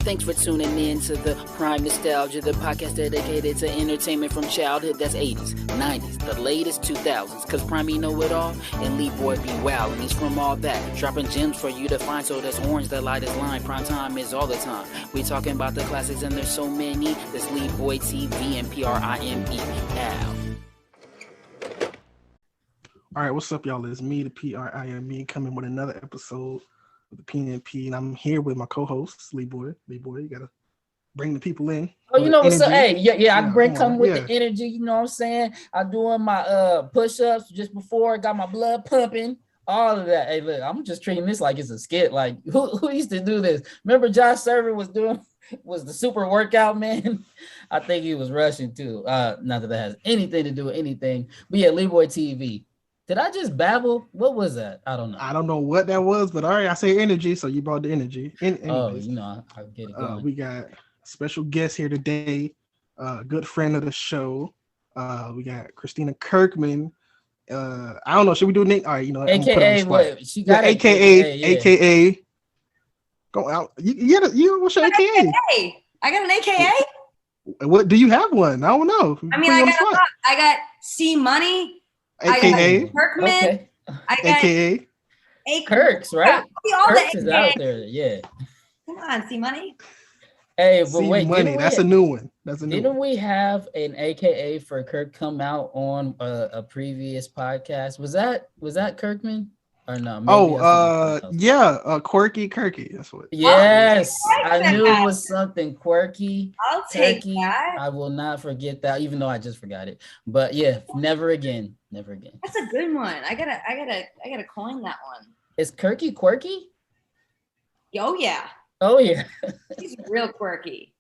Thanks for tuning in to the Prime Nostalgia, the podcast dedicated to entertainment from childhood. That's 80s, 90s, the latest 2000s. Cause Prime know it all, and Leeboy be wild, and he's from all that. Dropping gems for you to find, so that's orange, the lightest line. Prime time is all the time. We talking about the classics, and there's so many. That's Leeboy TV and PRIME. Ow. All right, what's up, y'all? It's me, the PRIME, coming with another episode of the PNP, and I'm here with my co-host, Leeboy. Leeboy, you gotta bring the people in. Oh, you know what's up? Hey, I come with the energy. You know what I'm saying? I'm doing my push-ups just before. I got my blood pumping. All of that. Hey, look, I'm just treating this like it's a skit. Like who used to do this? Remember, Josh Server was the super workout man. I think he was rushing too. Not that has anything to do with anything. But yeah, Leeboy TV. Did I just babble? What was that? I don't know. I don't know what that was, but all right, I say energy, so you brought the energy. Anyways, I'll get it going. We got a special guest here today, good friend of the show. We got Christina Kirkman. I don't know. Should we do Nick? All right, AKA what? She got AKA. Go out. What's your AKA? I got an AKA. What do you have one? I don't know. I mean, I got C Money. AKA Kirkman. Okay. I got AKA Kirks, right? All Kirks the is AKA. out there, yeah. Come on, C Money. Hey, but wait, Money. That's a new one. Didn't we have an AKA for Kirk come out on a previous podcast? Was that Kirkman or no? Quirky Kirky. That's what. Yes, I knew it was something quirky. I'll take Kirky. that. I will not forget that, even though I just forgot it. But yeah, never again. That's a good one. I gotta coin that one. Is Kirky quirky? Oh yeah. He's real quirky.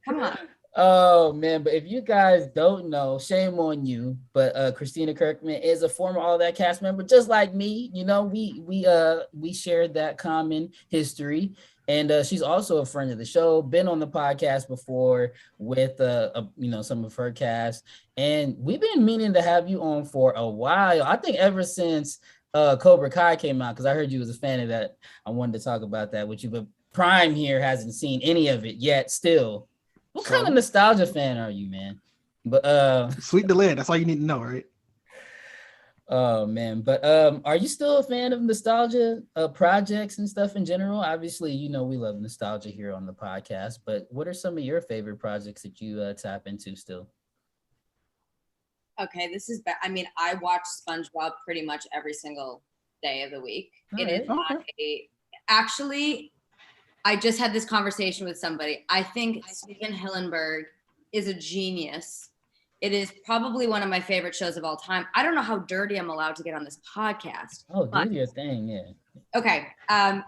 Come on. Oh man, but if you guys don't know, shame on you. But Christina Kirkman is a former All That cast member, just like me. You know, we shared that common history, and she's also a friend of the show. Been on the podcast before with some of her cast, and we've been meaning to have you on for a while. I think ever since Cobra Kai came out, because I heard you was a fan of that. I wanted to talk about that with you, but Prime here hasn't seen any of it yet. Still. What kind of nostalgia fan are you, man? But sweet the lid. That's all you need to know, right? Oh man, but are you still a fan of nostalgia projects and stuff in general? Obviously, we love nostalgia here on the podcast. But what are some of your favorite projects that you tap into still? Okay, this is bad. I mean, I watch SpongeBob pretty much every single day of the week. Actually. I just had this conversation with somebody. I think Steven Hillenburg is a genius. It is probably one of my favorite shows of all time. I don't know how dirty I'm allowed to get on this podcast. Oh, do your thing, yeah. Okay.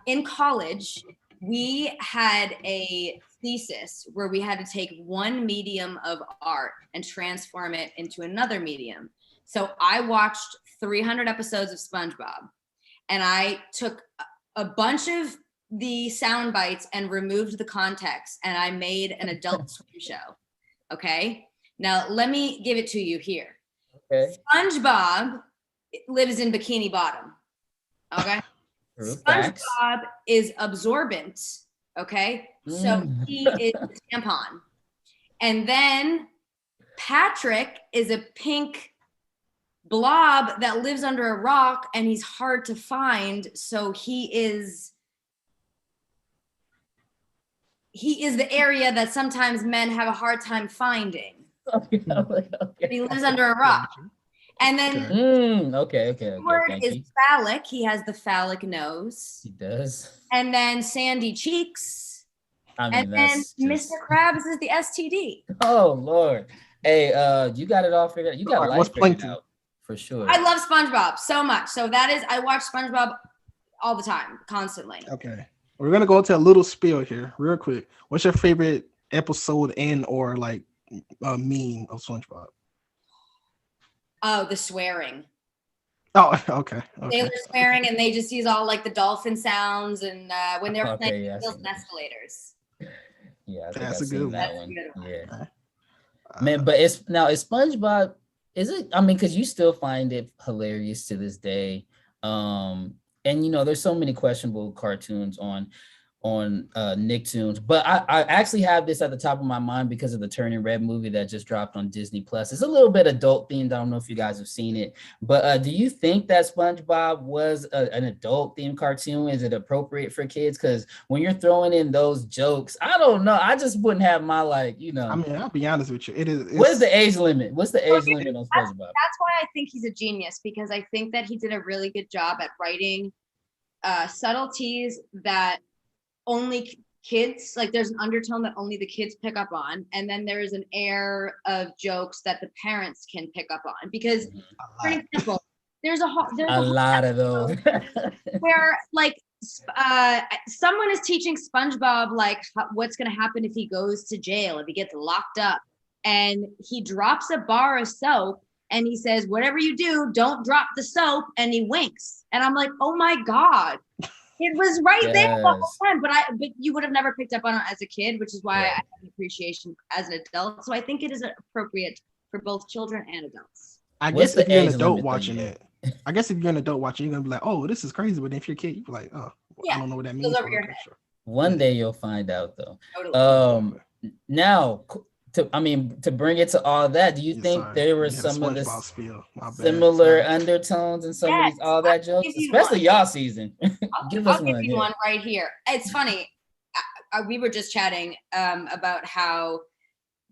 In college, we had a thesis where we had to take one medium of art and transform it into another medium. So I watched 300 episodes of SpongeBob, and I took a bunch of the sound bites and removed the context, and I made an Adult Swim show. Okay, now let me give it to you here. Okay. SpongeBob lives in Bikini Bottom. Okay. SpongeBob is absorbent. Okay, so he is a tampon, and then Patrick is a pink blob that lives under a rock, and he's hard to find. So he is the area that sometimes men have a hard time finding. Okay. He lives under a rock. And then word is phallic. He has the phallic nose. He does. And then sandy cheeks. And then Mr. Krabs is the STD. Oh Lord. Hey, you got it all figured out. You got life figured out for sure. I love SpongeBob so much. So I watch SpongeBob all the time, constantly. Okay. We're gonna go to a little spiel here, real quick. What's your favorite episode or like meme of SpongeBob? Oh, the swearing. Oh, okay. They're swearing, and they just use all like the dolphin sounds, and when they're playing escalators. Yeah, that's a good one. Yeah, man. But is SpongeBob? Is it? I mean, because you still find it hilarious to this day. And there's so many questionable cartoons on on Nicktoons. But I actually have this at the top of my mind because of the Turning Red movie that just dropped on Disney Plus. It's a little bit adult themed. I don't know if you guys have seen it, but do you think that SpongeBob was an adult themed cartoon? Is it appropriate for kids? Because when you're throwing in those jokes, I don't know. I just wouldn't have my I mean, I'll be honest with you. What is the age limit? What's the age limit on SpongeBob? That's why I think he's a genius, because I think that he did a really good job at writing subtleties that only kids, like there's an undertone that only the kids pick up on, and then there's an air of jokes that the parents can pick up on, because for example, there's a lot of those where like someone is teaching SpongeBob like what's going to happen if he goes to jail, if he gets locked up, and he drops a bar of soap and he says, whatever you do, don't drop the soap, and he winks, and I'm like, oh my God. It was right there the whole time, but you would have never picked up on it as a kid, which is why I have an appreciation as an adult. So I think it is appropriate for both children and adults. I guess if you're an adult watching it, you're gonna be like, "Oh, this is crazy." But if you're a kid, you're like, "Oh, I don't know what that means." One day you'll find out, though. Totally. Now, to bring it to all that, do you think there were some of the similar undertones and some of these all that jokes, especially y'all season? I'll give you one right here. It's funny. We were just chatting about how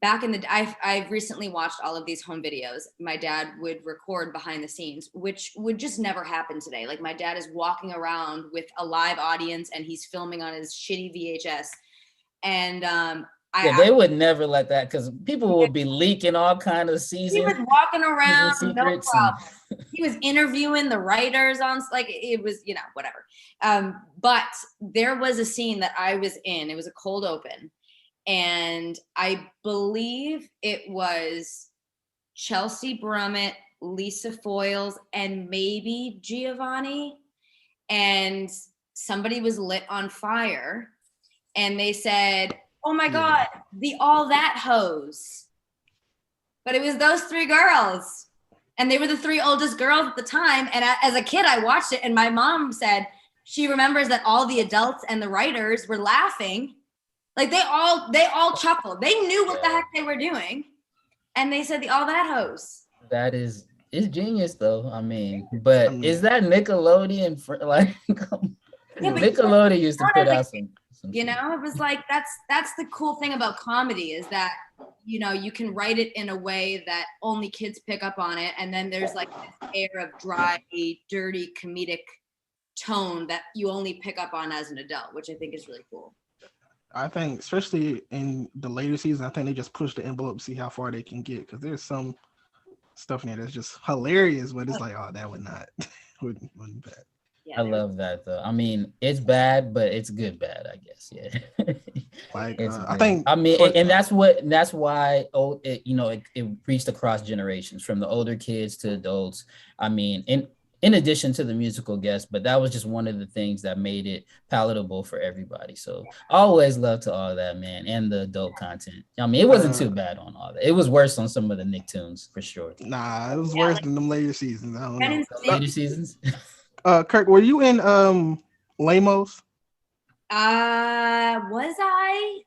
back in the I've recently watched all of these home videos. My dad would record behind the scenes, which would just never happen today. Like my dad is walking around with a live audience and he's filming on his shitty VHS, and they would never let that, because people would be leaking all kind of seasons. He was walking around, no problem. He was interviewing the writers on, like, it was, whatever. But there was a scene that I was in. It was a cold open, and I believe it was Chelsea Brummett, Lisa Foyles, and maybe Giovanni. And somebody was lit on fire, and they said, oh my God, the all that hose. But it was those three girls. And they were the three oldest girls at the time. And as a kid, I watched it. And my mom said she remembers that all the adults and the writers were laughing. Like they all chuckled. They knew what the heck they were doing. And they said the all that hose. That is, it's genius though. Is that Nickelodeon? Nickelodeon used to put out some. It was like that's the cool thing about comedy, is that you can write it in a way that only kids pick up on it, and then there's like this air of dry, dirty, comedic tone that you only pick up on as an adult, which I think is really cool. I think, especially in the later season, I think they just push the envelope to see how far they can get, because there's some stuff in there that's just hilarious, but it's like, oh, that would not wouldn't bad. I love that though. It's bad, but it's good bad, I guess. Yeah. I think. And that's why it reached across generations, from the older kids to adults. In addition to the musical guests, but that was just one of the things that made it palatable for everybody. So always love to all that, man, and the adult content. It wasn't too bad on all that. It was worse on some of the Nicktoons for sure. Nah, it was worse than them later seasons. I don't know. Later seasons. Kirk, were you in Lamos? Was I?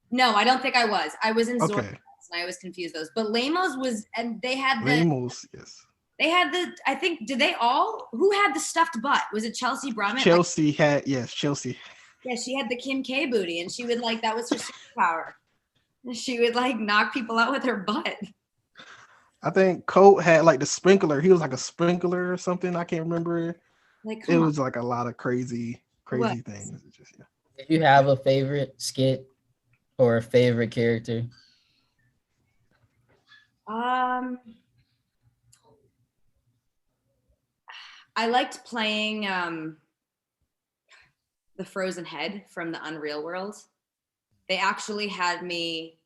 No, I don't think I was. I was in Zords, and I was confused those. But Lamos was, and they had Lamos, yes. They had I think, who had the stuffed butt? Was it Chelsea Brummett? Chelsea. Yeah, she had the Kim K booty, and she would that was her superpower. She would knock people out with her butt. I think Colt had the sprinkler. He was like a sprinkler or something. I can't remember. It was a lot of crazy things. Do you have a favorite skit or a favorite character? I liked playing the Frozen Head from the Unreal World. They actually had me.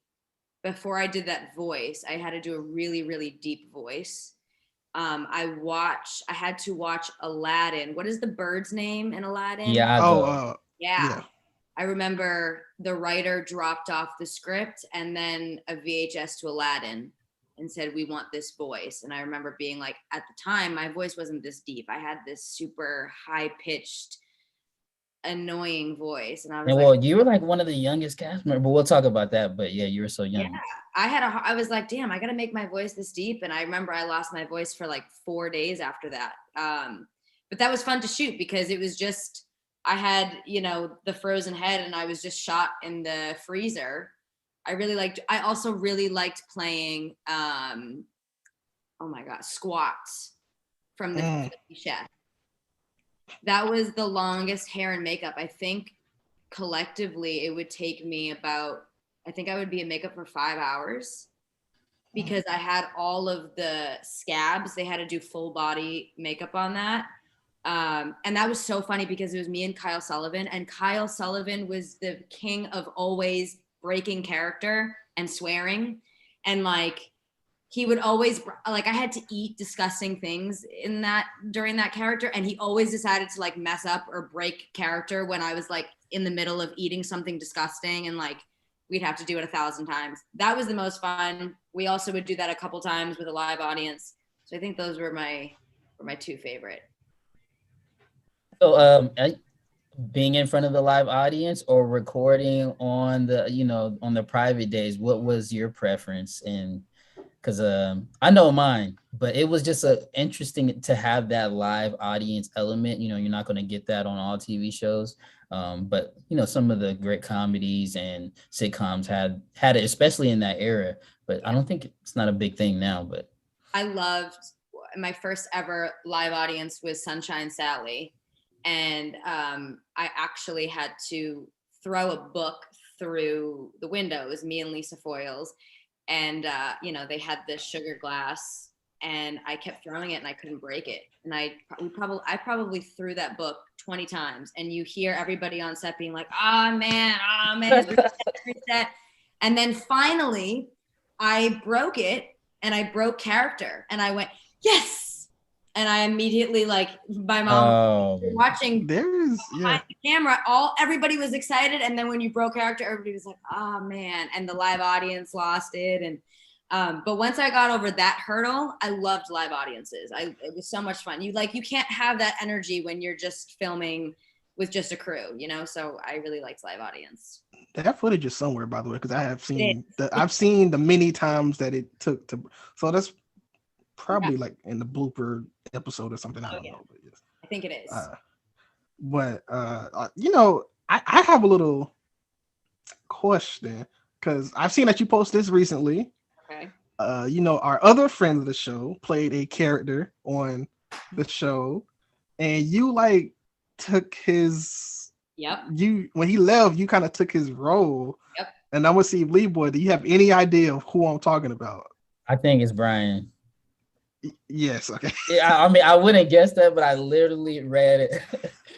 Before I did that voice, I had to do a really, really deep voice. I had to watch Aladdin. What is the bird's name in Aladdin? Yeah. Yeah. I remember the writer dropped off the script and then a VHS to Aladdin and said, we want this voice. And I remember being at the time, my voice wasn't this deep. I had this super high pitched, annoying voice, and I was And like, well, you were like one of the youngest cast members, but we'll talk about that. But yeah, you were so young. yeah, I was like, damn, I gotta make my voice this deep. And I remember I lost my voice for like 4 days after that. But that was fun to shoot because it was just, I had, you know, the frozen head and I was just shot in the freezer. I also really liked playing, oh my God, Squats from the Celebrity Chef. That was the longest hair and makeup. I think collectively it would take me about, I think I would be in makeup for 5 hours because I had all of the scabs. They had to do full body makeup on that. And that was so funny because it was me and Kyle Sullivan, and Kyle Sullivan was the king of always breaking character and swearing. And like, he would always, like, I had to eat disgusting things during that character. And he always decided to like mess up or break character when I was like in the middle of eating something disgusting, and like, we'd have to do it 1,000 times. That was the most fun. We also would do that a couple times with a live audience. So I think those were my 2 favorite. So being in front of the live audience or recording on the, you know, on the private days, what was your preference? And because I know mine, but it was just interesting to have that live audience element. You know, you're not going to get that on all TV shows. But you know, some of the great comedies and sitcoms had it, especially in that era. But I don't think it's not a big thing now. But I loved my first ever live audience was Sunshine Sally, and I actually had to throw a book through the window. It was me and Lisa Foyles, and you know, they had this sugar glass, and I kept throwing it and I couldn't break it. And I probably threw that book 20 times, and you hear everybody on set being like, oh man, reset. And then finally I broke it, and I broke character, and I went, yes. And I immediately, like, my mom watching behind the camera, everybody was excited. And then when you broke character, everybody was like, oh man. And the live audience lost it. And but once I got over that hurdle, I loved live audiences. It was so much fun. You can't have that energy when you're just filming with just a crew, you know? So I really liked live audience. That footage is somewhere, by the way, because I have seen I've seen the many times that it took to, so that's probably like in the blooper episode or something. I don't know, but yes. I think it is. You know, I have a little question because I've seen that you posted this recently. Okay. You know, our other friend of the show played a character on the show, and you like took his. Yep. When he left, you kind of took his role. Yep. And I'm gonna see, Leeboy, do you have any idea of who I'm talking about? I think it's Brian. Yes. Okay. Yeah, I mean, I wouldn't guess that, but I literally read it.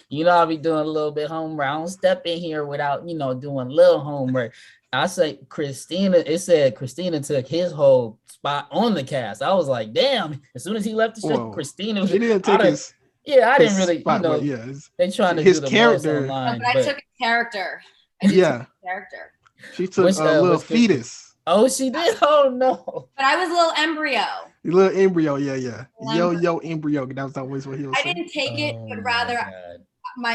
You know, I'll be doing a little bit homework. I don't step in here without, you know, doing a little homework. I say Christina. It said Christina took his whole spot on the cast. I was like, damn. As soon as he left the show, Christina. She didn't take his. Yeah, I didn't really, spot, you know. Yeah, they trying to his do the character. Online, but I took his character. Character. She took a little fetus. Oh, she did? Oh, no. But I was a little embryo. A little embryo, yeah. Yo, embryo. That was always what he was saying. I didn't take it, but rather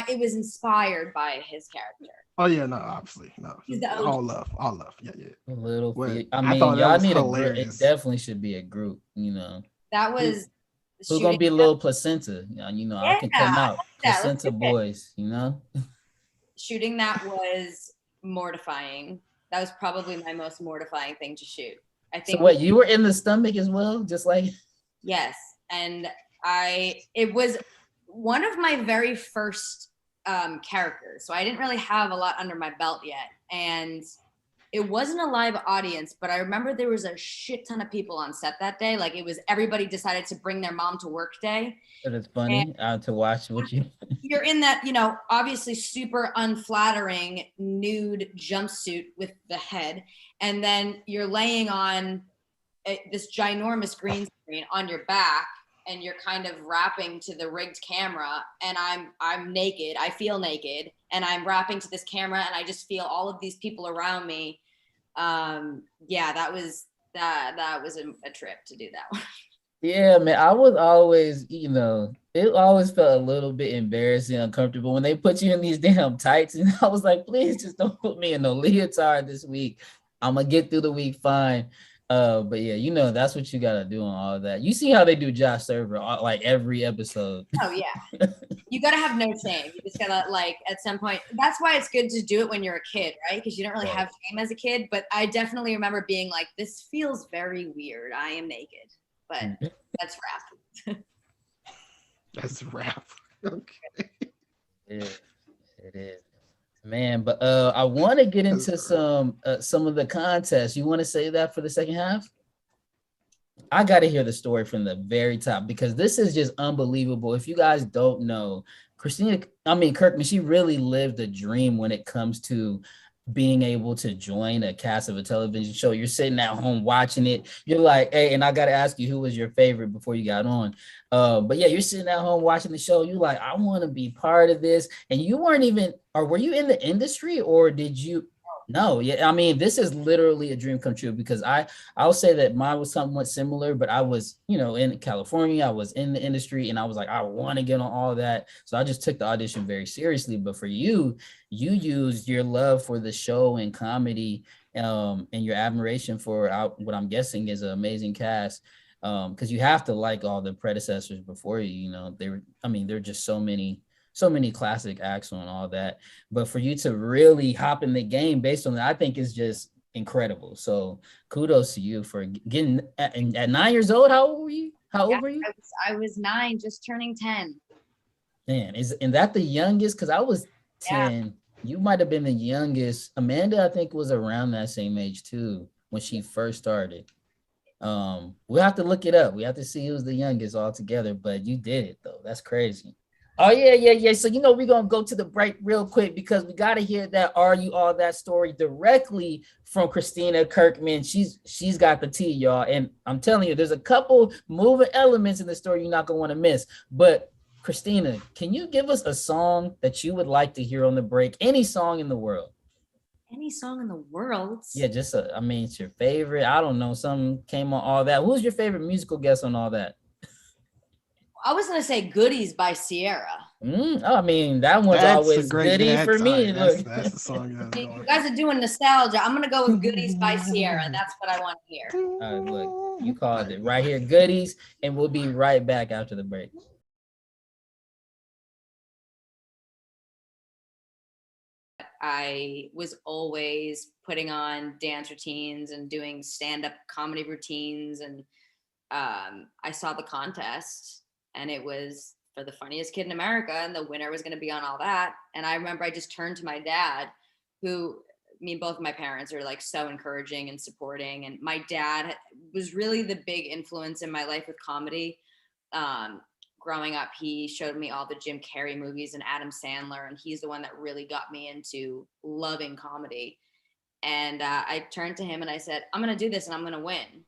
it was inspired by his character. Oh, yeah, no, obviously. No. All love. Yeah. A little I mean, y'all need a group. It definitely should be a group, you know. That was... Who's going to be a little placenta? You know, I can come out. Placenta boys, you know. Shooting that was mortifying. That was probably my most mortifying thing to shoot. I think. So what, you were in the stomach as well, just like? Yes, and it was one of my very first characters, so I didn't really have a lot under my belt yet, and it wasn't a live audience, but I remember there was a shit ton of people on set that day. Like, it was everybody decided to bring their mom to work day. But it's funny to watch what you're in that, you know, obviously super unflattering nude jumpsuit with the head. And then you're laying on this ginormous green screen on your back, and you're kind of rapping to the rigged camera, and I'm naked. I feel naked, and I'm rapping to this camera, and I just feel all of these people around me. Yeah, that was a trip to do that one. Yeah, man. I was always, it always felt a little bit embarrassing, uncomfortable when they put you in these damn tights. And I was like, please just don't put me in no leotard this week. I'm gonna get through the week fine. But yeah, that's what you gotta do on all that. You see how they do Josh Server like every episode. Oh yeah. You gotta have no shame. You just gotta like at some point. That's why it's good to do it when you're a kid, right? Because you don't really have shame as a kid. But I definitely remember being like, this feels very weird. I am naked. But that's rap. That's rap. Okay. It is. Man, but I want to get into some of the contests. You want to say that for the second half? I got to hear the story from the very top because this is just unbelievable. If you guys don't know, Kirkman, she really lived a dream when it comes to being able to join a cast of a television show. You're sitting at home watching it. You're like, hey, and I got to ask you, who was your favorite before you got on? But yeah, you're sitting at home watching the show. You're like, I want to be part of this. And you weren't even, or were you in the industry or did you? No, yeah, I mean, this is literally a dream come true because I'll say that mine was somewhat similar, but I was, in California, I was in the industry and I was like, I want to get on all that. So I just took the audition very seriously. But for you, you used your love for the show and comedy and your admiration for what I'm guessing is an amazing cast. Because you have to like all the predecessors before you, there are just so many classic acts on all that, but for you to really hop in the game based on that, I think is just incredible. So kudos to you for getting at 9 years old. How old were you? I was 9, just turning 10. Man, is that the youngest? Because I was 10. Yeah. You might have been the youngest. Amanda, I think, was around that same age too when she first started. We'll have to look it up. We have to see who's the youngest altogether, but you did it though. That's crazy. Oh, yeah. So, we're going to go to the break real quick because we got to hear that Are You All That story directly from Christina Kirkman. She's got the tea, y'all. And I'm telling you, there's a couple moving elements in the story you're not going to want to miss. But Christina, can you give us a song that you would like to hear on the break? Any song in the world. Any song in the world? Yeah, just, it's your favorite. I don't know. Something came on all that. Who's your favorite musical guest on all that? I was gonna say "Goodies" by Sierra. That one's always goodie for me. That's the song. You guys are doing nostalgia. I'm gonna go with "Goodies" by Sierra. That's what I want to hear. All right, look, you called it right here, "Goodies," and we'll be right back after the break. I was always putting on dance routines and doing stand-up comedy routines, and I saw the contest. And it was for the funniest kid in America, and the winner was going to be on all that. And I remember I just turned to my dad, both my parents are like so encouraging and supporting. And my dad was really the big influence in my life with comedy. Growing up, he showed me all the Jim Carrey movies and Adam Sandler, and he's the one that really got me into loving comedy. And I turned to him and I said, I'm going to do this and I'm going to win.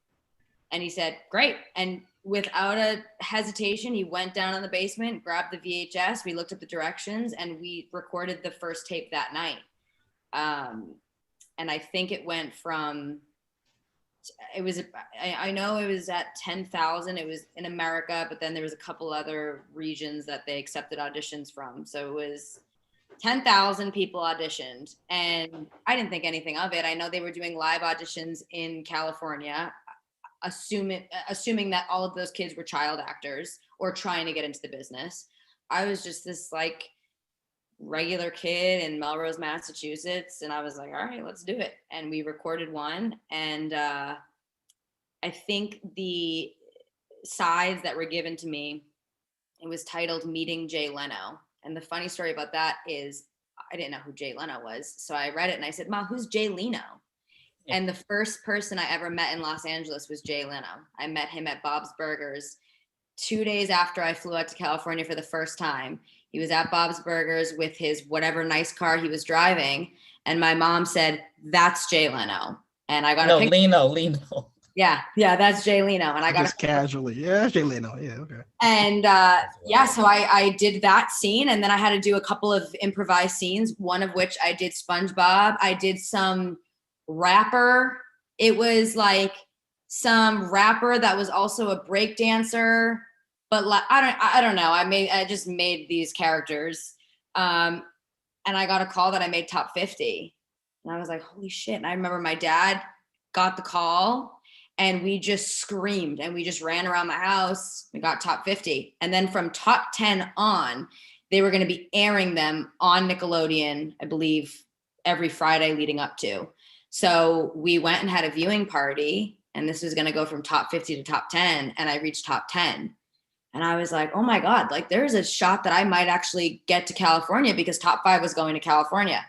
And he said, great. And without a hesitation, he went down in the basement, grabbed the VHS. We looked at the directions and we recorded the first tape that night. And I think it went from, I know it was at 10,000. It was in America, but then there was a couple other regions that they accepted auditions from. So it was 10,000 people auditioned and I didn't think anything of it. I know they were doing live auditions in California, assuming that all of those kids were child actors or trying to get into the business. I was just this like regular kid in Melrose, Massachusetts. And I was like, all right, let's do it. And we recorded one. And I think the sides that were given to me, it was titled Meeting Jay Leno. And the funny story about that is I didn't know who Jay Leno was. So I read it and I said, Ma, who's Jay Leno? And the first person I ever met in Los Angeles was Jay Leno. I met him at Bob's Burgers 2 days after I flew out to California for the first time. He was at Bob's Burgers with his whatever nice car he was driving. And my mom said, that's Jay Leno. And I got a picture. Leno. Yeah, that's Jay Leno. And I got just casually. Yeah, Jay Leno. Yeah, okay. And so I did that scene. And then I had to do a couple of improvised scenes, one of which I did SpongeBob. I did some rapper. It was like some rapper that was also a break dancer, but like, I don't know. I just made these characters. And I got a call that I made top 50. And I was like, holy shit. And I remember my dad got the call and we just screamed and we just ran around my house. We got top 50. And then from top 10 on, they were going to be airing them on Nickelodeon, I believe, every Friday leading up to. So we went and had a viewing party, and this was going to go from top 50 to top 10. And I reached top 10. And I was like, oh my God, like there's a shot that I might actually get to California, because top 5 was going to California.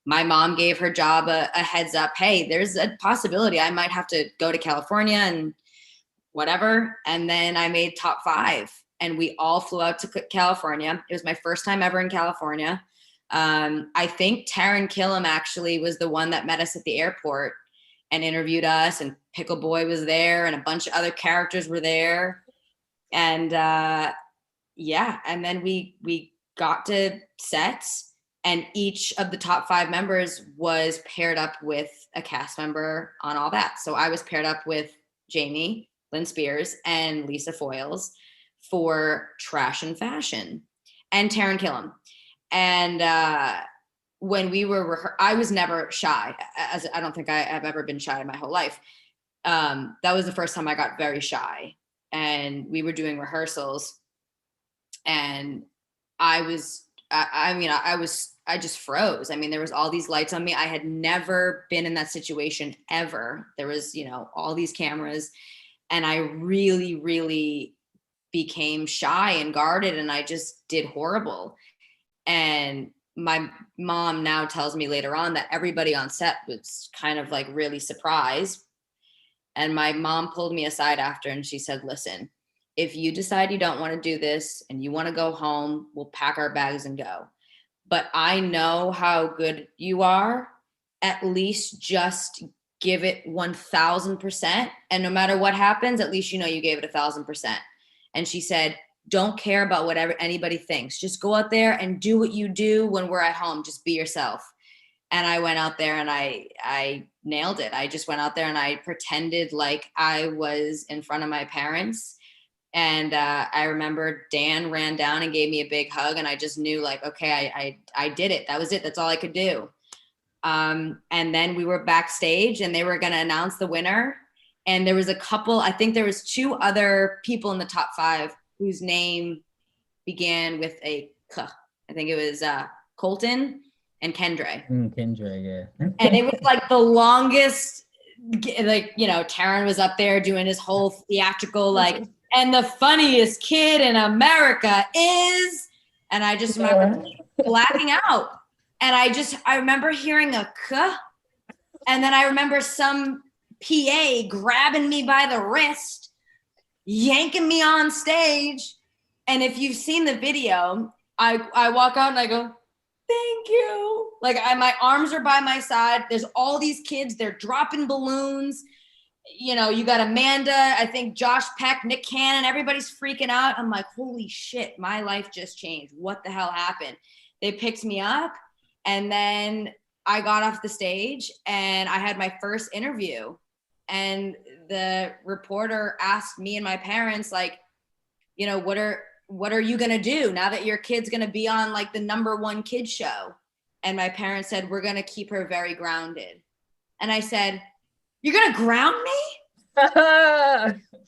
My mom gave her job a heads up. Hey, there's a possibility I might have to go to California and whatever. And then I made top 5 and we all flew out to California. It was my first time ever in California. I think Taran Killam actually was the one that met us at the airport and interviewed us, and Pickle Boy was there and a bunch of other characters were there. And yeah, and then we got to sets, and each of the top 5 members was paired up with a cast member on all that. So I was paired up with Jamie Lynn Spears and Lisa Foyles for Trash and Fashion, and Taran Killam. And when we were, I was never shy, as I don't think I have ever been shy in my whole life. That was the first time I got very shy. And we were doing rehearsals, and I just froze. I mean, there was all these lights on me. I had never been in that situation ever. There was, all these cameras, and I really, really became shy and guarded, and I just did horrible. And my mom now tells me later on that everybody on set was kind of like really surprised. And my mom pulled me aside after, and she said, listen, if you decide you don't want to do this and you want to go home, we'll pack our bags and go. But I know how good you are. At least just give it 1,000%. And no matter what happens, at least you gave it 1,000%. And she said, don't care about whatever anybody thinks. Just go out there and do what you do when we're at home. Just be yourself. And I went out there and I nailed it. I just went out there and I pretended like I was in front of my parents. And I remember Dan ran down and gave me a big hug. And I just knew, like, okay, I did it. That was it. That's all I could do. And then we were backstage and they were going to announce the winner. And there was a couple, I think there was 2 other people in the top 5 whose name began with a K. I think it was Colton and Kendra. Kendra, yeah. And it was like the longest, like, Taran was up there doing his whole theatrical, like, and the funniest kid in America is, and I just remember blacking out. And I remember hearing a K, and then I remember some PA grabbing me by the wrist, yanking me on stage. And if you've seen the video, I walk out and I go, thank you. Like, my arms are by my side. There's all these kids. They're dropping balloons. You got Amanda, I think Josh Peck, Nick Cannon, everybody's freaking out. I'm like, holy shit, my life just changed. What the hell happened? They picked me up, and then I got off the stage and I had my first interview. And the reporter asked me and my parents, like, what are you going to do now that your kid's going to be on, like, the #1 kids show? And my parents said, we're going to keep her very grounded. And I said, you're going to ground me?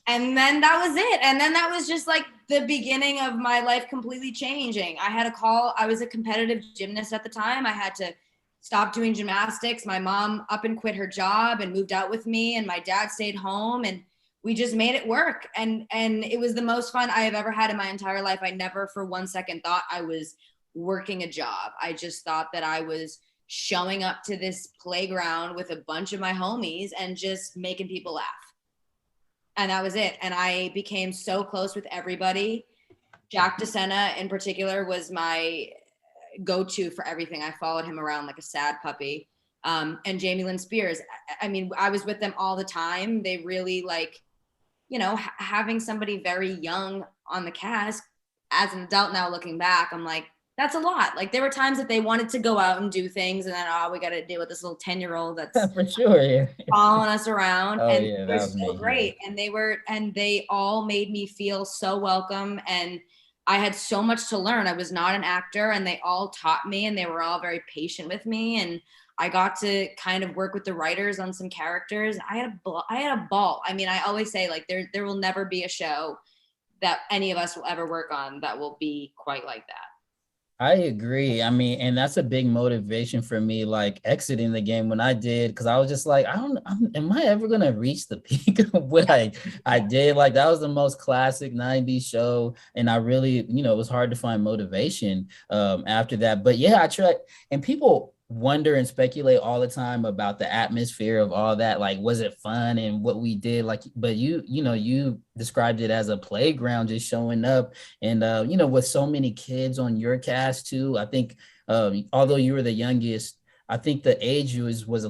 And then that was it. And then that was just like the beginning of my life completely changing. I had a call. I was a competitive gymnast at the time. I had to stop doing gymnastics. My mom up and quit her job and moved out with me, and my dad stayed home, and we just made it work. And it was the most fun I have ever had in my entire life. I never for 1 second thought I was working a job. I just thought that I was showing up to this playground with a bunch of my homies and just making people laugh. And that was it. And I became so close with everybody. Jack DeSena in particular was my go-to for everything. I followed him around like a sad puppy. And Jamie Lynn Spears. I mean, I was with them all the time. They really, like, having somebody very young on the cast, as an adult now looking back, I'm like, that's a lot. Like there were times that they wanted to go out and do things, and then we got to deal with this little 10-year-old that's For sure, yeah. following us around. Oh, And yeah, that they're was so me, great, and they all made me feel so welcome, and I had so much to learn. I was not an actor, and they all taught me, and they were all very patient with me, and I got to kind of work with the writers on some characters. I had a ball. I mean, I always say like there will never be a show that any of us will ever work on that will be quite like that. I agree. I mean, and that's a big motivation for me, like exiting the game when I did, because I was just like, am I ever gonna reach the peak of what I did? Like that was the most classic 90s show, and I really, it was hard to find motivation after that. But yeah, I tried, and people wonder and speculate all the time about the atmosphere of all that. Like, was it fun and what we did? Like, but you described it as a playground, just showing up, and with so many kids on your cast too. I think although you were the youngest, I think the age was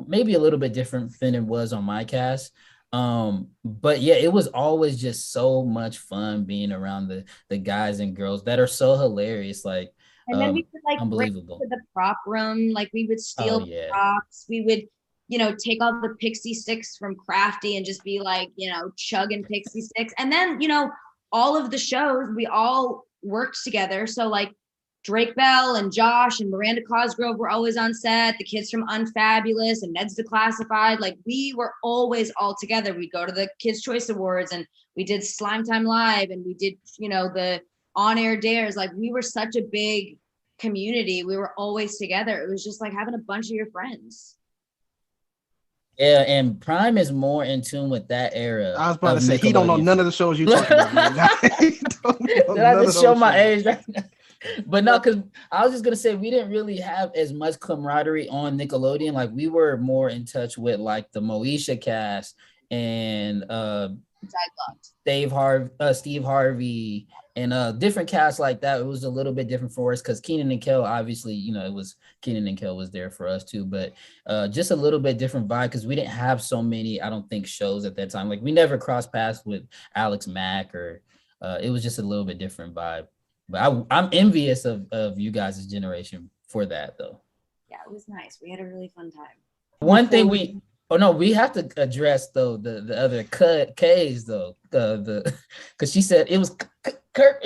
maybe a little bit different than it was on my cast. But yeah, it was always just so much fun being around the guys and girls that are so hilarious. Like, and then we would like break unbelievable. into the prop room, like we would steal props. We would, take all the pixie sticks from Crafty and just be like, chugging pixie sticks. And then, all of the shows, we all worked together. So like Drake Bell and Josh and Miranda Cosgrove were always on set. The kids from Unfabulous and Ned's Declassified, like we were always all together. We'd go to the Kids' Choice Awards, and we did Slime Time Live, and we did, the on-air dares. Like we were such a big community. We were always together. It was just like having a bunch of your friends. Yeah, and Prime is more in tune with that era. I was about to say, he don't know none of the shows you talking about. Did I just show my age right now? But no, because I was just gonna say we didn't really have as much camaraderie on Nickelodeon. Like we were more in touch with like the Moesha cast and Steve Harvey and different casts like that. It was a little bit different for us because Kenan and Kel, obviously, it was Kenan and Kel was there for us too, but just a little bit different vibe because we didn't have so many, I don't think, shows at that time. Like we never crossed paths with Alex Mack, or it was just a little bit different vibe. But I'm envious of you guys' generation for that though. Yeah, it was nice. We had a really fun time. One thing we have to address though the other K's though, the because she said it was Kirk,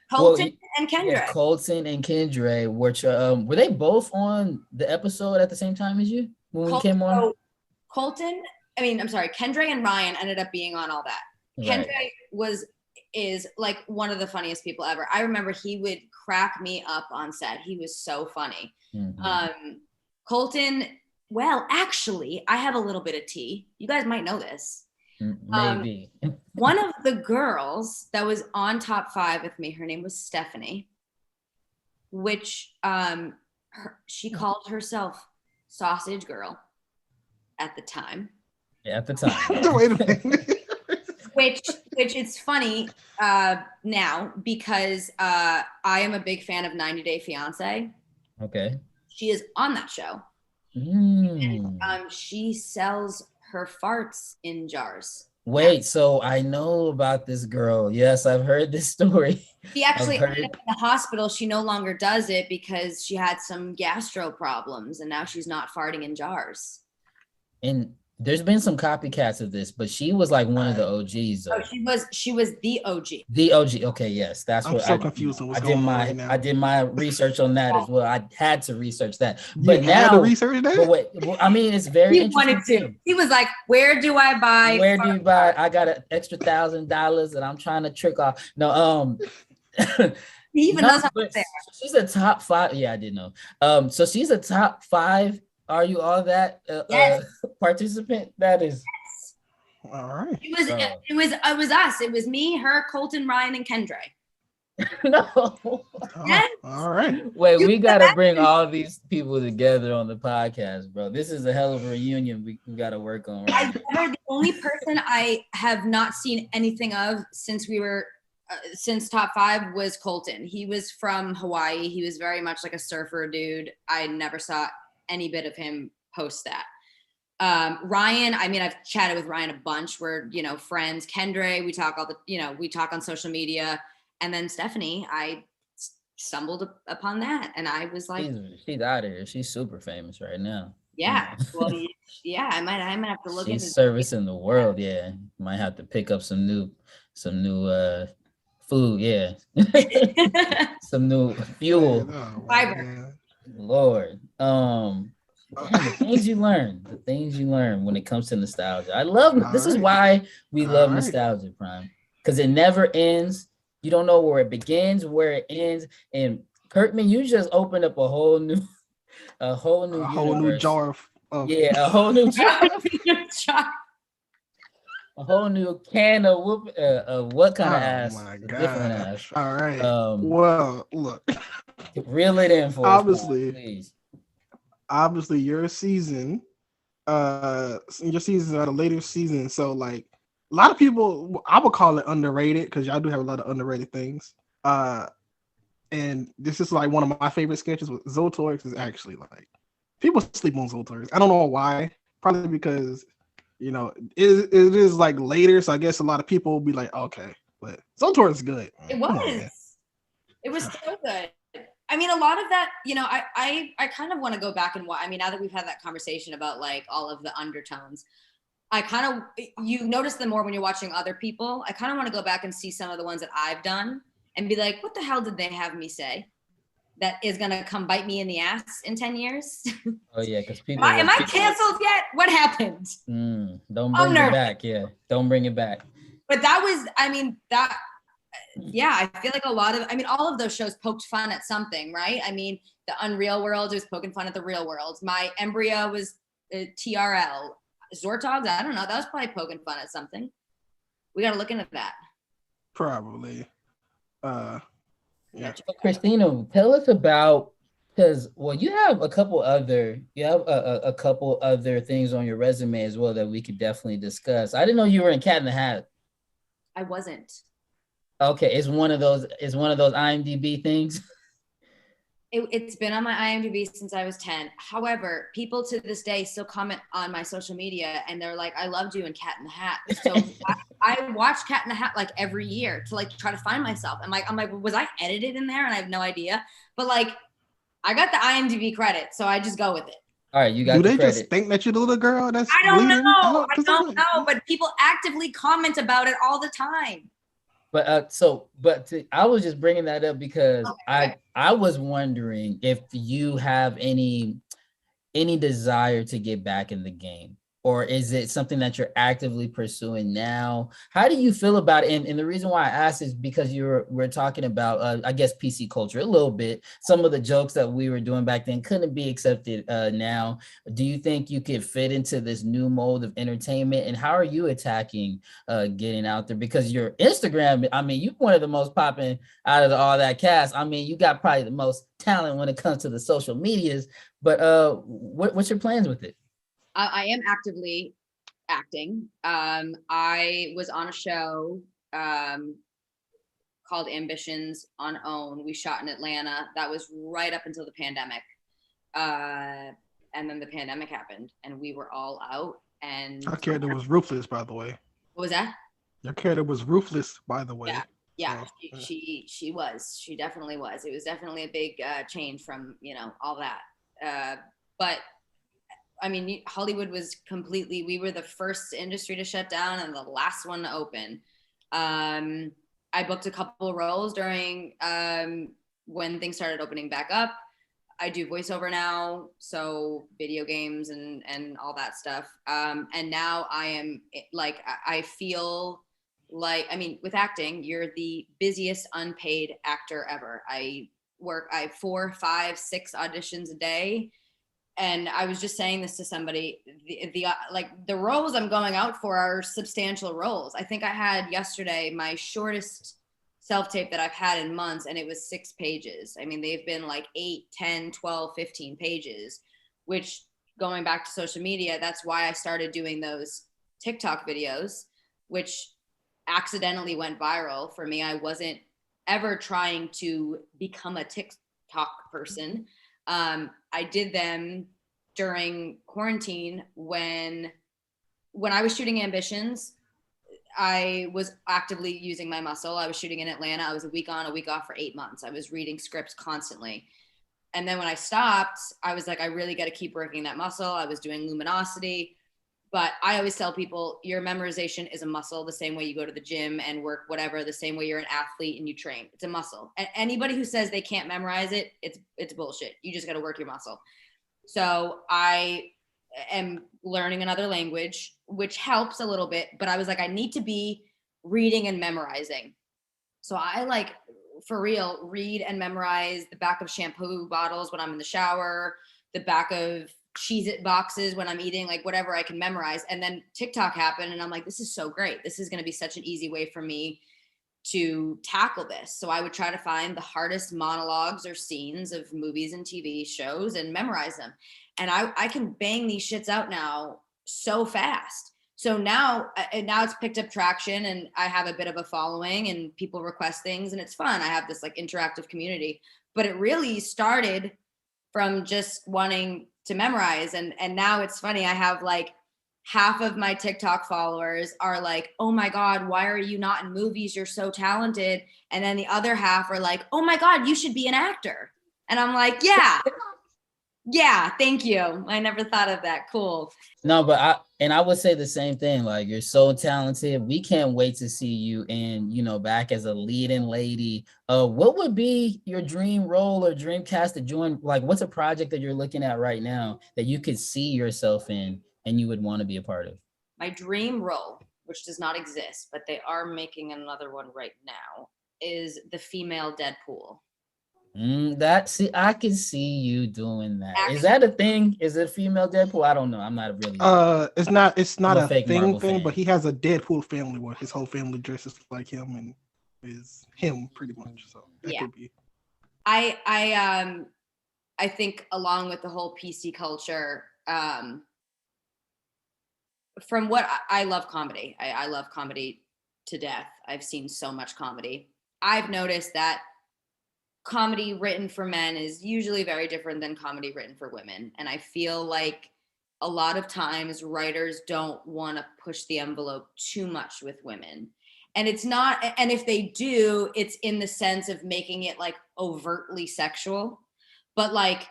Colton and Kendra. Yeah, Colton and Kendra, which were they both on the episode at the same time as you when we came on? Kendra and Ryan ended up being on all that. Right. Kendra is like one of the funniest people ever. I remember he would crack me up on set. He was so funny. Mm-hmm. Colton, well, actually, I have a little bit of tea. You guys might know this. Maybe. One of the girls that was on Top 5 with me, her name was Stephanie, which she called herself Sausage Girl at the time. Yeah, at the time. Wait a minute. Which it's funny now because I am a big fan of 90 Day Fiance. Okay. She is on that show. And, she sells her farts in jars. Wait, so I know about this girl. Yes, I've heard this story. She actually ended up in the hospital. She no longer does it because she had some gastro problems, and now she's not farting in jars. And there's been some copycats of this, but she was like one of the OGs. Oh, she was the OG. The OG. Okay, yes, that's what I'm so confused. I did my research on that as well. I had to research that, but now to research that. But wait, I mean, it's very interesting. Wanted to. He was like, "Where do I buy? Where do you buy? I got an extra $1,000 that I'm trying to trick off." No, he even knows how to say. She's a top 5. Yeah, I didn't know. So she's a top 5. Are you all that yes. Participant? That is all right. It was us. It was me, her, Colton, Ryan, and Kendra. No. Yes. All right. Wait, we gotta bring all these people together on the podcast, bro. This is a hell of a reunion we gotta work on. Right? The only person I have not seen anything of since we were since Top 5 was Colton. He was from Hawaii. He was very much like a surfer dude. I never saw any bit of him post that. Ryan, I mean, I've chatted with Ryan a bunch. We're, friends. Kendra, we talk we talk on social media. And then Stephanie, stumbled upon that, and I was like, she's out of here. She's super famous right now. yeah. Well, yeah, I might have to look into. She's servicing the world. Yeah, might have to pick up some new food. Yeah, some new fuel. Fiber. Lord, the things you learn when it comes to nostalgia. I love this. Is why we love nostalgia, Prime, because it never ends. You don't know where it begins, where it ends. And Kirkman, you just opened up a whole new jar of a whole new jar. A whole new can of what kind of ass? My God. Different ass. All right. Well, look. Reel it in for us, please. Obviously, your seasons are the later seasons. So, like, a lot of people, I would call it underrated because y'all do have a lot of underrated things. And this is like one of my favorite sketches with Zoltorix is actually like people sleep on Zoltorix. I don't know why. Probably because it is like later, so I guess a lot of people will be like, okay, but Zoltorix is good. It was so good. I mean, a lot of that, I kind of want to go back and watch. I mean, now that we've had that conversation about like all of the undertones, you notice them more when you're watching other people. I kind of want to go back and see some of the ones that I've done and be like, what the hell did they have me say that is going to come bite me in the ass in 10 years? Oh, yeah, because people... Am I canceled yet? What happened? Don't bring it back, yeah. Don't bring it back. But that was, yeah, I feel like all of those shows poked fun at something, right? I mean, the Unreal World was poking fun at the real world. My Embryo was TRL. Zortogs, I don't know. That was probably poking fun at something. We got to look into that. Probably. Yeah. Christina, tell us about, because you have a couple other things on your resume as well that we could definitely discuss. I didn't know you were in Cat in the Hat. I wasn't. Okay, it's one of those IMDb things. It's been on my IMDb since I was 10. However, people to this day still comment on my social media and they're like, I loved you in Cat in the Hat. So I watch Cat in the Hat like every year to like try to find myself. I'm like, was I edited in there? And I have no idea. But like, I got the IMDb credit, so I just go with it. All right, you got Do the they credit. Just think that you're the little girl? That's I don't know. I don't know, but people actively comment about it all the time. But I was just bringing that up because I was wondering if you have any desire to get back in the game, or is it something that you're actively pursuing now? How do you feel about it? And the reason why I asked is because we're talking about, I guess, PC culture a little bit. Some of the jokes that we were doing back then couldn't be accepted now. Do you think you could fit into this new mode of entertainment? And how are you attacking getting out there? Because your Instagram, I mean, you're one of the most popping out of all that cast. I mean, you got probably the most talent when it comes to the social medias. But what's your plans with it? I am actively acting. I was on a show called Ambitions on OWN. We shot in Atlanta. That was right up until the pandemic. And then the pandemic happened and we were all out. And our character was ruthless, by the way. What was that? Your character was ruthless, by the way. Yeah, she was. She definitely was. It was definitely a big change from, all that. But I mean, Hollywood was we were the first industry to shut down and the last one to open. I booked a couple roles during when things started opening back up. I do voiceover now, so video games and all that stuff. And now I am like, I feel like, I mean, with acting, you're the busiest unpaid actor ever. I have 4, 5, 6 auditions a day. And I was just saying this to somebody, the roles I'm going out for are substantial roles. I think I had yesterday my shortest self-tape that I've had in months, and it was 6 pages. I mean, they've been like 8, 10, 12, 15 pages, which going back to social media, that's why I started doing those TikTok videos, which accidentally went viral for me. I wasn't ever trying to become a TikTok person. I did them during quarantine when I was shooting Ambitions. I was actively using my muscle. I was shooting in Atlanta. I was a week on, a week off for 8 months. I was reading scripts constantly. And then when I stopped, I was like, I really got to keep working that muscle. I was doing luminosity. But I always tell people your memorization is a muscle, the same way you go to the gym and work whatever, the same way you're an athlete and you train. It's a muscle. And anybody who says they can't memorize it, it's bullshit. You just got to work your muscle. So I am learning another language, which helps a little bit. But I was like, I need to be reading and memorizing. So I like, for real, read and memorize the back of shampoo bottles when I'm in the shower, the back of Cheez-It boxes when I'm eating, like whatever I can memorize. And then TikTok happened and I'm like, this is so great. This is going to be such an easy way for me to tackle this. So I would try to find the hardest monologues or scenes of movies and TV shows and memorize them. And I can bang these shits out now so fast. So now it's picked up traction and I have a bit of a following and people request things and it's fun. I have this like interactive community, but it really started from just wanting to memorize. And now it's funny. I have like half of my TikTok followers are like, oh my God, why are you not in movies? You're so talented. And then the other half are like, oh my God, you should be an actor. And I'm like, yeah, thank you. I never thought of that. Cool. No, but I would say the same thing. Like, you're so talented. We can't wait to see you back as a leading lady. What would be your dream role or dream cast to join? Like, what's a project that you're looking at right now that you could see yourself in and you would want to be a part of? My dream role, which does not exist, but they are making another one right now, is the female Deadpool. I can see you doing that. Actually, is that a thing? Is it female Deadpool? I don't know. I'm not really. It's not a thing, but he has a Deadpool family where his whole family dresses like him and is him pretty much. So that could be. I think along with the whole PC culture, from what I love comedy. I love comedy to death. I've seen so much comedy. I've noticed that comedy written for men is usually very different than comedy written for women. And I feel like a lot of times writers don't want to push the envelope too much with women. And it's not, and if they do, it's in the sense of making it like overtly sexual. But like,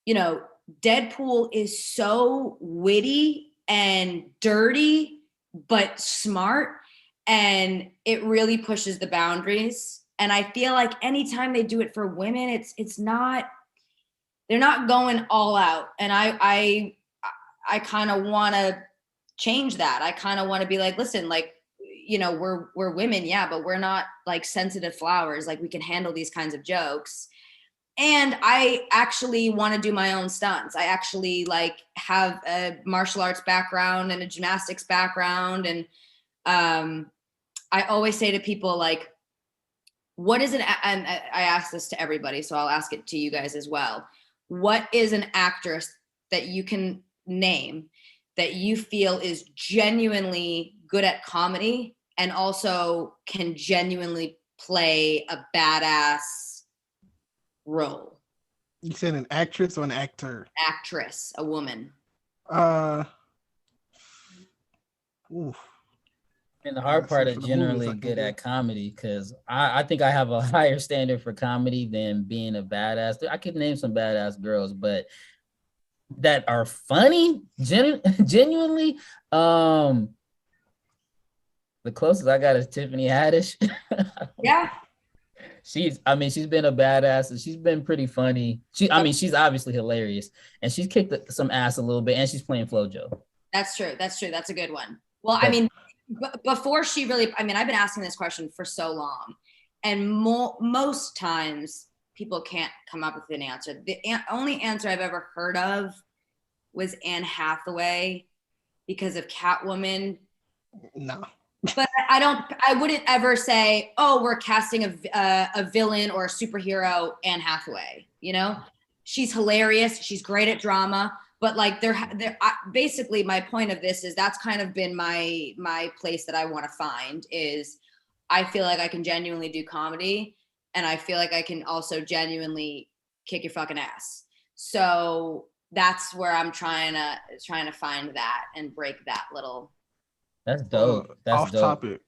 Deadpool is so witty and dirty, but smart. And it really pushes the boundaries. And I feel like anytime they do it for women, it's not, they're not going all out. And I kind of want to change that. I kind of want to be like, listen, like, we're women, yeah, but we're not like sensitive flowers. Like, we can handle these kinds of jokes. And I actually want to do my own stunts. I actually like have a martial arts background and a gymnastics background. And I always say to people, like, what is it? And I ask this to everybody, so I'll ask it to you guys as well. What is an actress that you can name that you feel is genuinely good at comedy and also can genuinely play a badass role? You said an actress or an actor? Actress, a woman. Oof. And the hard part is generally good at comedy, because I think I have a higher standard for comedy than being a badass. I could name some badass girls, but that are funny, genuinely. The closest I got is Tiffany Haddish. Yeah. She's been a badass and she's been pretty funny. She's obviously hilarious and she's kicked some ass a little bit and she's playing FloJo. That's true. That's a good one. Well, but, before she really, I've been asking this question for so long, and most times people can't come up with an answer. The only answer I've ever heard of was Anne Hathaway because of Catwoman. No. But I wouldn't ever say, oh, we're casting a villain or a superhero, Anne Hathaway. She's hilarious. She's great at drama. But like basically my point of this is that's kind of been my place that I want to find is I feel like I can genuinely do comedy and I feel like I can also genuinely kick your fucking ass. So that's where I'm trying to find that and break that little That's dope. That's Off dope. topic.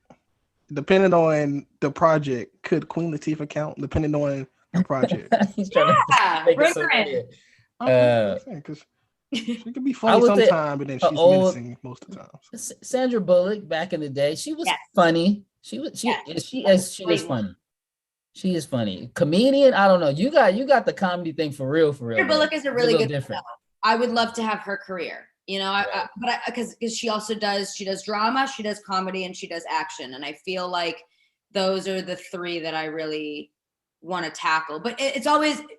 Depending on the project, could Queen Latifah count? Depending on the project. He's trying to make bring it so her in. clear. Because she can be I funny would say sometimes, but then she's old- menacing most of the time. Sandra Bullock back in the day, she was Yes. funny. She is funny. She is funny. Comedian, I don't know. You got the comedy thing for real. Sandra Bullock is a really good different. I would love to have her career, you know, but because she also does drama, she does comedy, and she does action, and I feel like those are the three that I really want to tackle. But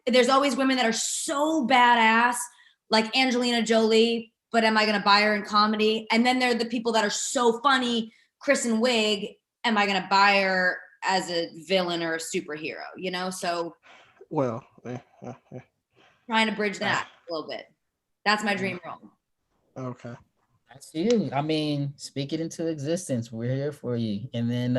there's always women that are so badass, like Angelina Jolie, but am I going to buy her in comedy? And then there are the people that are so funny, Kristen Wiig, am I going to buy her as a villain or a superhero, you know? So trying to bridge that a little bit. That's my dream role. Okay. That's you. I mean, speak it into existence. We're here for you. And then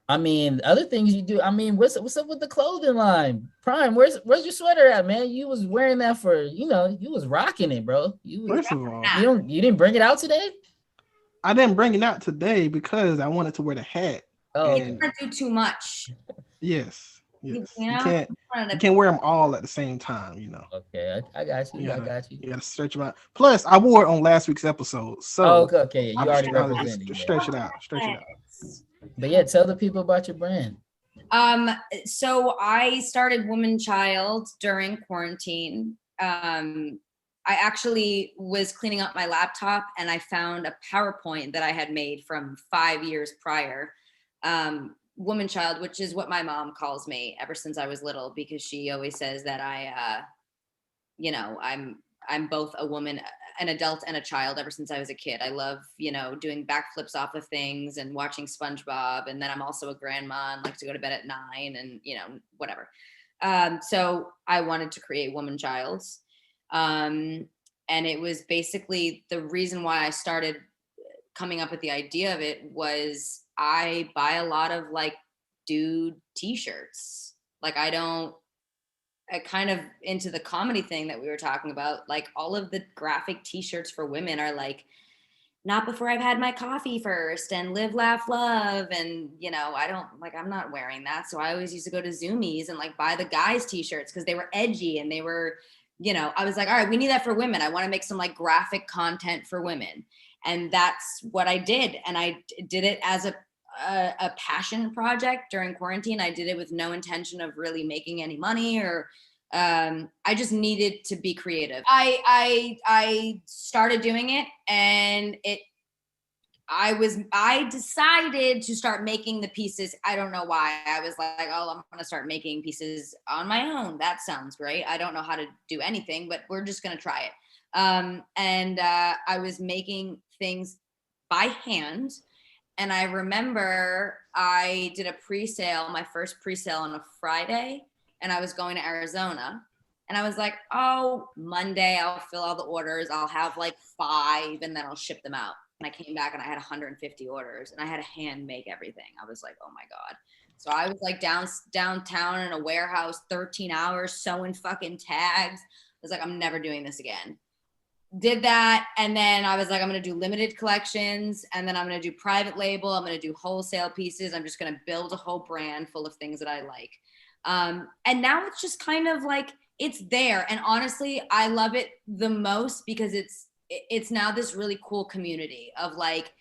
I mean, other things you do. I mean, what's up with the clothing line? Prime, where's your sweater at, man? You was wearing that for, you was rocking it, bro. First of all, you didn't bring it out today? I didn't bring it out today because I wanted to wear the hat. Oh, You can't do too much. Yes. You You know? can't wear them all at the same time, Okay, I got you. I got you. You gotta stretch them out. Plus, I wore it on last week's episode, so okay. You already represented. Just stretch it out. But yeah, tell the people about your brand. So I started Woman Child during quarantine. I actually was cleaning up my laptop and I found a PowerPoint that I had made from 5 years prior. Woman Child, which is what my mom calls me ever since I was little, because she always says that I'm both a woman, an adult, and a child ever since I was a kid. I love, doing backflips off of things and watching SpongeBob. And then I'm also a grandma and like to go to bed at 9 and, whatever. So I wanted to create Woman Childs. And it was basically the reason why I started coming up with the idea of it was I buy a lot of like dude t-shirts. Like I kind of into the comedy thing that we were talking about, like all of the graphic t-shirts for women are like, not before I've had my coffee first and live, laugh, love. And, I'm not wearing that. So I always used to go to Zoomies and like buy the guys t-shirts because they were edgy and they were, I was like, all right, we need that for women. I want to make some like graphic content for women. And that's what I did. And I did it as a passion project during quarantine. I did it with no intention of really making any money or I just needed to be creative. I started doing it and I decided to start making the pieces. I don't know why. I was like, oh, I'm going to start making pieces on my own. That sounds great. I don't know how to do anything, but we're just going to try it. And I was making things by hand. And I remember I did a pre-sale, my first pre-sale on a Friday, and I was going to Arizona. And I was like, oh, Monday, I'll fill all the orders. I'll have like 5 and then I'll ship them out. And I came back and I had 150 orders and I had to hand make everything. I was like, oh my God. So I was like downtown in a warehouse, 13 hours sewing fucking tags. I was like, I'm never doing this again. Did that. And then I was like, I'm going to do limited collections. And then I'm going to do private label. I'm going to do wholesale pieces. I'm just going to build a whole brand full of things that I like. And now it's just kind of like, it's there. And honestly, I love it the most because it's now this really cool community of like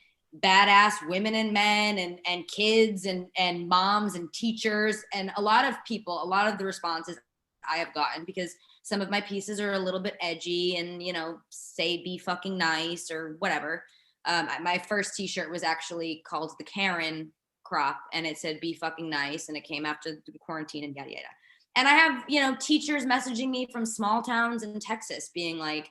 badass women and men and kids and moms and teachers. And a lot of the responses I have gotten, because some of my pieces are a little bit edgy and, say be fucking nice or whatever. My first t-shirt was actually called the Karen crop and it said be fucking nice. And it came after the quarantine and yada, yada. And I have, teachers messaging me from small towns in Texas being like,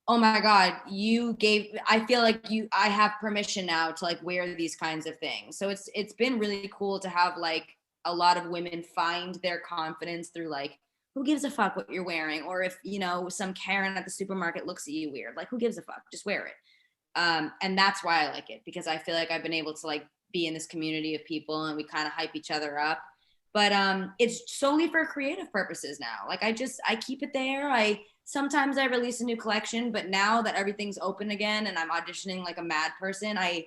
oh my God, I feel like I have permission now to like wear these kinds of things. So it's been really cool to have like a lot of women find their confidence through like, who gives a fuck what you're wearing? Or if, some Karen at the supermarket looks at you weird, like who gives a fuck? Just wear it. And that's why I like it, because I feel like I've been able to like be in this community of people and we kind of hype each other up. But it's solely for creative purposes now. Like I keep it there. Sometimes I release a new collection, but now that everything's open again and I'm auditioning like a mad person, I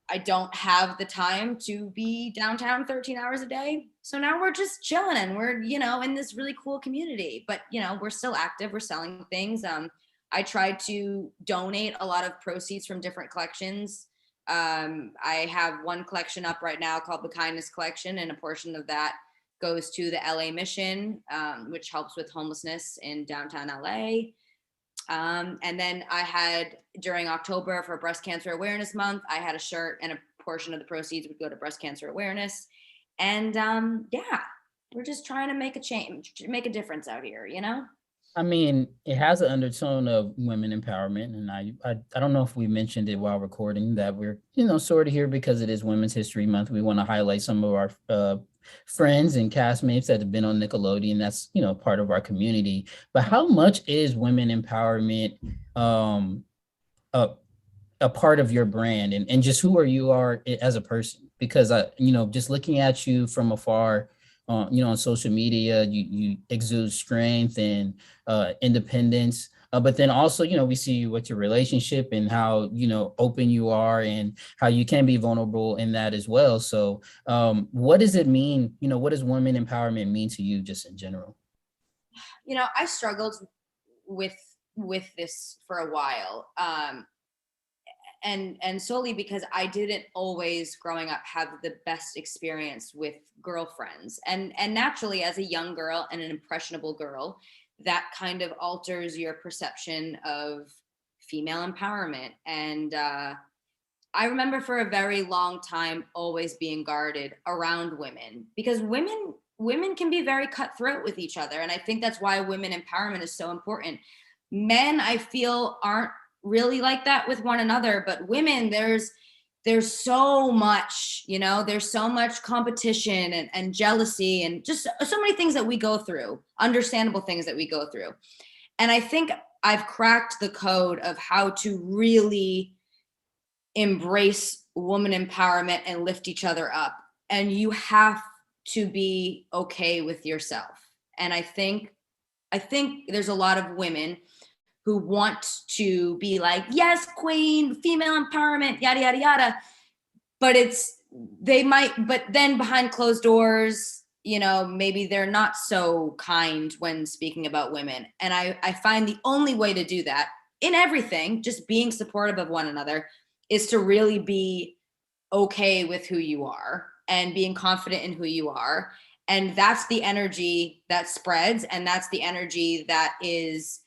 I don't have the time to be downtown 13 hours a day. So now we're just chilling and we're, in this really cool community, but we're still active. We're selling things. I try to donate a lot of proceeds from different collections. I have one collection up right now called the Kindness Collection, and a portion of that goes to the LA Mission, which helps with homelessness in downtown LA. And then I had, during October for Breast Cancer Awareness Month, I had a shirt, and a portion of the proceeds would go to breast cancer awareness. And we're just trying to make a change, make a difference out here, I mean, it has an undertone of women empowerment, and I don't know if we mentioned it while recording that we're sort of here because it is Women's History Month. We want to highlight some of our friends and castmates that have been on Nickelodeon. That's part of our community. But how much is women empowerment a part of your brand, and just who you are as a person? Because just looking at you from afar, on social media, you exude strength and independence. But then also, we see you with your relationship and how, open you are and how you can be vulnerable in that as well. So what does it mean? What does women empowerment mean to you just in general? I struggled with this for a while. And solely because I didn't always growing up have the best experience with girlfriends. And naturally, as a young girl and an impressionable girl, that kind of alters your perception of female empowerment. And I remember for a very long time always being guarded around women, because women can be very cutthroat with each other. And I think that's why women empowerment is so important. Men, I feel, aren't really like that with one another, but women, there's so much, there's so much competition and jealousy and just so many things that we go through, understandable things that we go through. And I think I've cracked the code of how to really embrace woman empowerment and lift each other up. And you have to be okay with yourself. And I think there's a lot of women who want to be like, yes, queen, female empowerment, yada, yada, yada. But but then behind closed doors, maybe they're not so kind when speaking about women. And I find the only way to do that in everything, just being supportive of one another, is to really be okay with who you are and being confident in who you are. And that's the energy that spreads. And that's the energy that is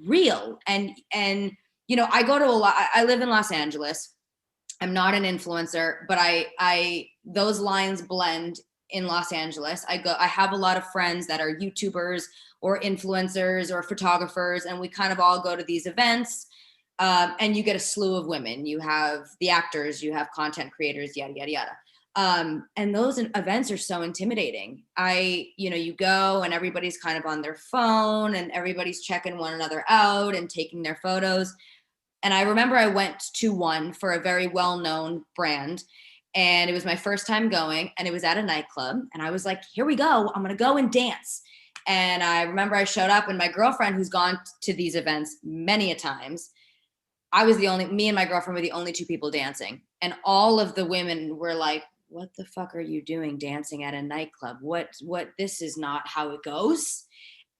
real. And I go to I live in Los Angeles. I'm not an influencer, but I those lines blend in Los Angeles. I have a lot of friends that are YouTubers or influencers or photographers, and we kind of all go to these events, and you get a slew of women. You have the actors, you have content creators, yada, yada, yada. And those events are so intimidating. You go and everybody's kind of on their phone and everybody's checking one another out and taking their photos. And I remember I went to one for a very well-known brand, and it was my first time going, and it was at a nightclub. And I was like, here we go. I'm going to go and dance. And I remember I showed up, and my girlfriend, who's gone to these events many a times, me and my girlfriend were the only two people dancing. And all of the women were like, what the fuck are you doing dancing at a nightclub? This is not how it goes.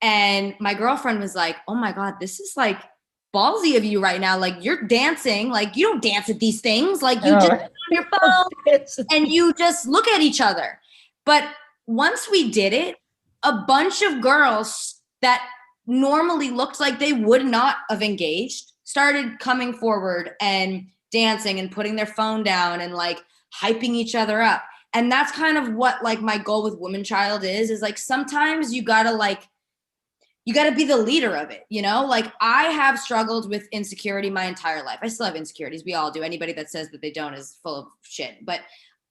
And my girlfriend was like, oh my God, this is like ballsy of you right now. Like, you're dancing, like you don't dance at these things. Like, you just on your phone and you just look at each other. But once we did it, a bunch of girls that normally looked like they would not have engaged started coming forward and dancing and putting their phone down and like hyping each other up. And that's kind of what like my goal with Woman Child is like, sometimes you gotta be the leader of it, like I have struggled with insecurity my entire life. I still have insecurities. We all do. Anybody that says that they don't is full of shit. But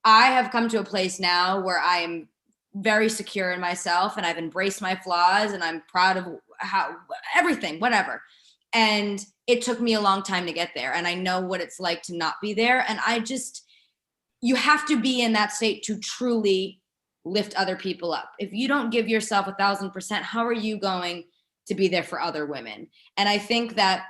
I have come to a place now where I'm very secure in myself, and I've embraced my flaws, and I'm proud of everything, whatever. And it took me a long time to get there. And I know what it's like to not be there. And you have to be in that state to truly lift other people up. If you don't give yourself 1,000%, how are you going to be there for other women? And I think that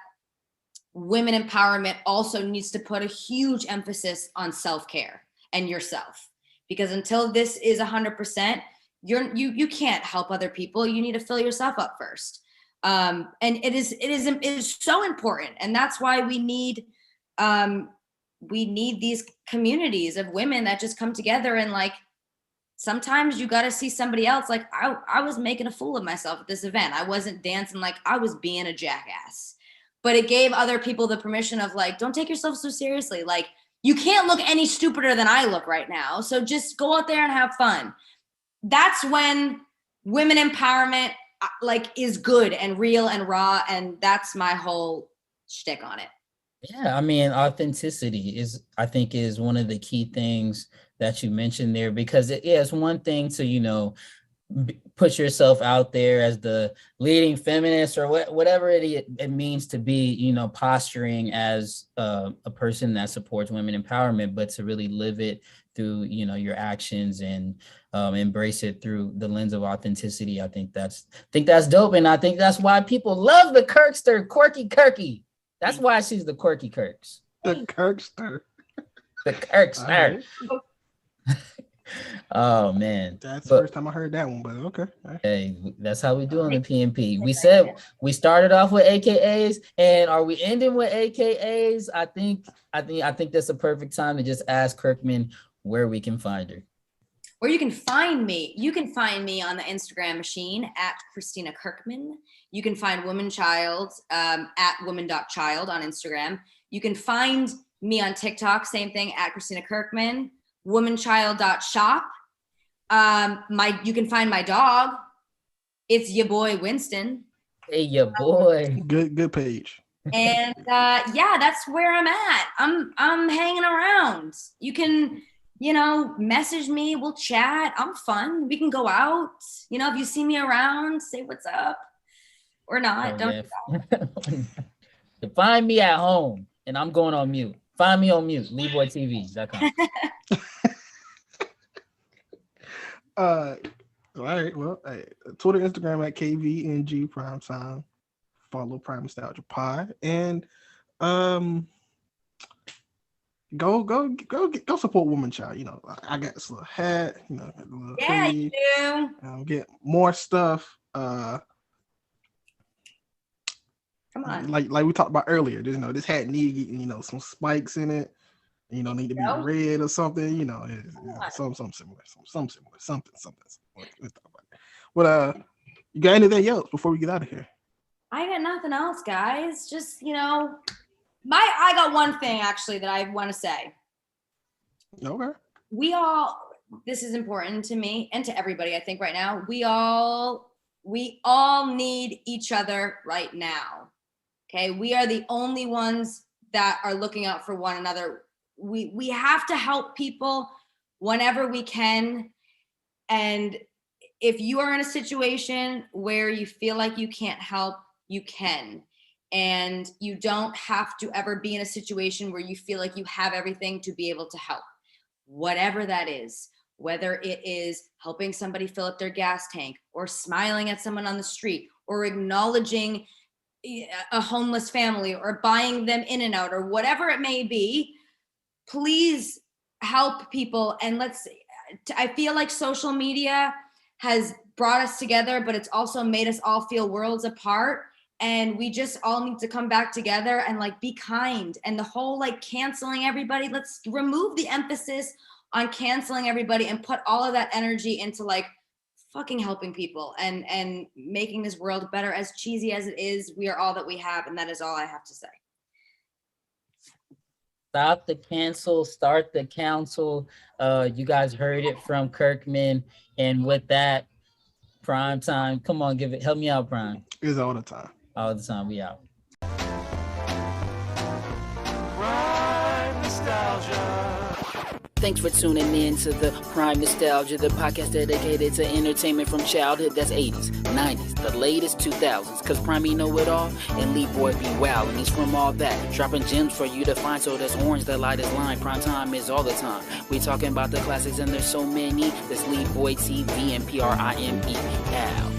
women empowerment also needs to put a huge emphasis on self-care and yourself, because until this is 100%, you can't help other people. You need to fill yourself up first. And it is so important. And that's why we need these communities of women that just come together, and like, sometimes you got to see somebody else. Like I was making a fool of myself at this event. I wasn't dancing, like I was being a jackass, but it gave other people the permission of like, don't take yourself so seriously. Like, you can't look any stupider than I look right now. So just go out there and have fun. That's when women empowerment like is good and real and raw. And that's my whole shtick on it. Yeah, I mean, authenticity I think is one of the key things that you mentioned there, because it's one thing to, put yourself out there as the leading feminist or whatever it means to be, posturing as a person that supports women empowerment, but to really live it through, your actions and embrace it through the lens of authenticity. I think that's dope. And I think that's why people love the Kirkster, Quirky Kirky. That's why she's the Quirky Kirks. The Kirkster. The Kirkster. Oh man, that's the first time I heard that one, but okay. Hey, that's how we do on the PNP. We said we started off with AKAs, and are we ending with AKAs? I think that's a perfect time to just ask Kirkman where we can find her. Where you can find me. You can find me on the Instagram machine at Christina Kirkman. You can find Woman Child at woman.child on Instagram. You can find me on TikTok, same thing, at Christina Kirkman. Womanchild.shop. You can find my dog. It's your boy Winston. Hey, your boy. Good page. And that's where I'm at. I'm hanging around. You can, message me. We'll chat. I'm fun. We can go out. If you see me around, say what's up or not. Don't. Find me at home, and I'm going on mute. Find me on mute. LeeboyTV.com. All right. Well, Twitter, Instagram at KVNG Primetime. Follow Prime Nostalgia Pie, and go support Woman Child. I got this little hat. A little hoodie. You do. Get more stuff. Come on. Like we talked about earlier, this hat need some spikes in it. Need to be red or something. Something similar. Something. Let's talk about it. But you got anything else before we get out of here? I got nothing else, guys. Just I got one thing actually that I want to say. Okay. This is important to me and to everybody. I think right now we all need each other right now. Okay, we are the only ones that are looking out for one another. We have to help people whenever we can. And if you are in a situation where you feel like you can't help, you can. And you don't have to ever be in a situation where you feel like you have everything to be able to help. Whatever that is, whether it is helping somebody fill up their gas tank, or smiling at someone on the street, or acknowledging a homeless family, or buying them In-N-Out, or whatever it may be, please help people. And I feel like social media has brought us together, but it's also made us all feel worlds apart. And we just all need to come back together and be kind. And the whole canceling everybody, let's remove the emphasis on canceling everybody and put all of that energy into fucking helping people and making this world better. As cheesy as it is, we are all that we have, and that is all I have to say. Stop the cancel, start the council. You guys heard it from Kirkman. And with that, Prime Time, come on, help me out, Prime. It's all the time. All the time, we out. Prime Nostalgia. Thanks for tuning in to the Prime Nostalgia, the podcast dedicated to entertainment from childhood that's 80s, 90s, the latest 2000s, because Prime know it all, and Leeboy be wild, and he's from all that, dropping gems for you to find, so that's orange, the lightest line, Prime Time is all the time. We talking about the classics, and there's so many, that's Leeboy TV and PRIME, pal.